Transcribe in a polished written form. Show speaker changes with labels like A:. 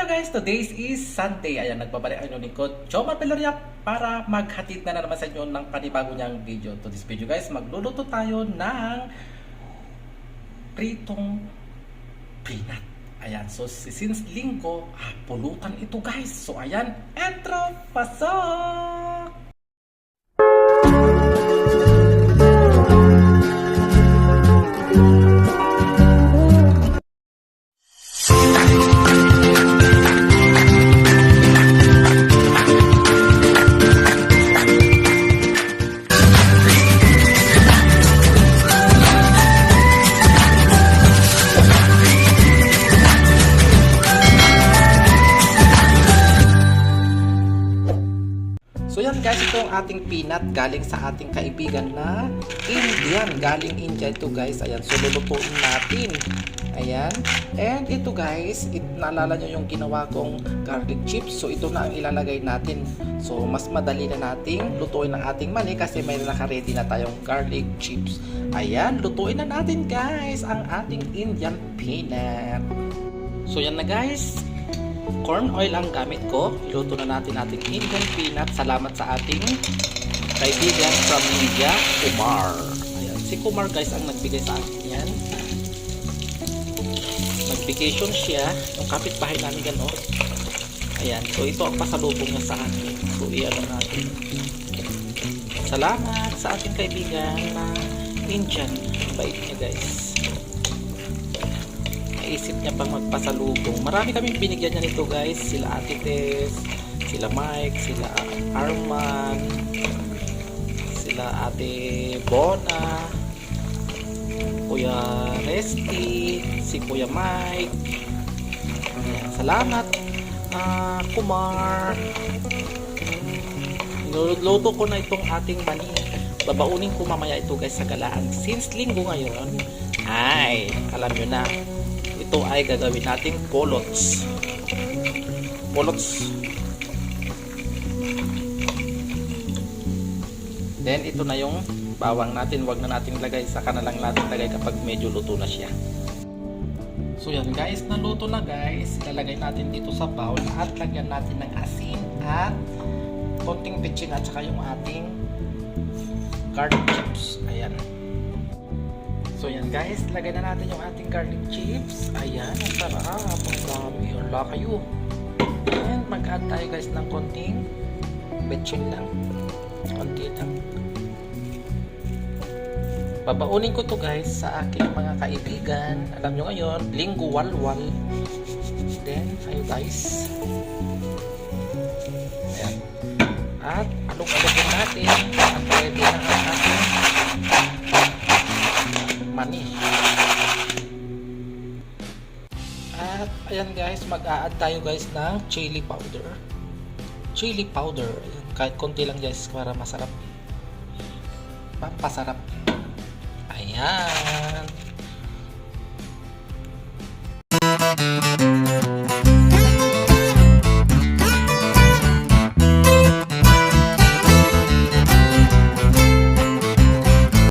A: Hello guys, today is Sunday. Ayan, nagbabalik ang inyong lingkod, Jomar Peloria, para maghatid na naman sa inyo ng panibago niyang video. To this video guys, magluluto tayo ng pritong peanut. Ayan, so since linggo, pulutan ito guys. So ayan, entro, pasok! So yan guys, ito ang ating peanut galing sa ating kaibigan na Indian. Galing India ito guys. Ayan, so lulutuin natin. Ayan. And ito guys, naalala nyo yung ginawa kong garlic chips. So ito na ang ilalagay natin. So mas madali na nating lutuin ang ating mani kasi may naka-ready na tayong garlic chips. Ayan, lutuin na natin guys ang ating Indian peanut. So yan na guys. Corn oil ang gamit ko. Iluto na natin ating Indian peanut. Salamat sa ating kaibigan from India, Kumar. Ayan. Si Kumar guys ang nagbigay sa akin yan. Nag-vacation siya. Yung kapitbahay namin gano'n. Ayan. So ito ang pasalubong niya sa akin. So iyan natin. Salamat sa ating kaibigan na Indian. Bait niya guys. Isip niya pang magpasalubong. Marami kaming binigyan niya nito guys. Sila Ate Tess, sila Mike, sila Arman, sila Ate Bona, Kuya Resty, si Kuya Mike. Ayan, salamat Kumar. Niluto ko na itong ating mani. Babaunin ko mamaya ito guys sa galaan. Since linggo ngayon, ay alam nyo na, ito ay gagawin nating polots. Then ito na yung bawang natin. Wag na natin lagay, saka na lang natin lagay kapag medyo luto na siya. So yan guys, naluto na guys. Ilalagay natin dito sa bowl at lagyan natin ng asin at konting petsin at saka yung ating garlic chips. Ayan. So yan guys, lagay na natin yung ating garlic chips. Ayan, ang sarap. Ang dami. Wala kayo. And mag-add tayo guys ng konting betchin lang. Konti lang. Babaunin ko to guys sa aking mga kaibigan. Alam nyo ngayon, linggo walwal. Then, ayo guys. Ayan. At alok-alokin natin. At ready na ang ating mani. At ayan guys, mag-a-add tayo guys ng chili powder. Chili powder. Ayan, kahit konti lang guys para masarap. Pampasarap. Ayan.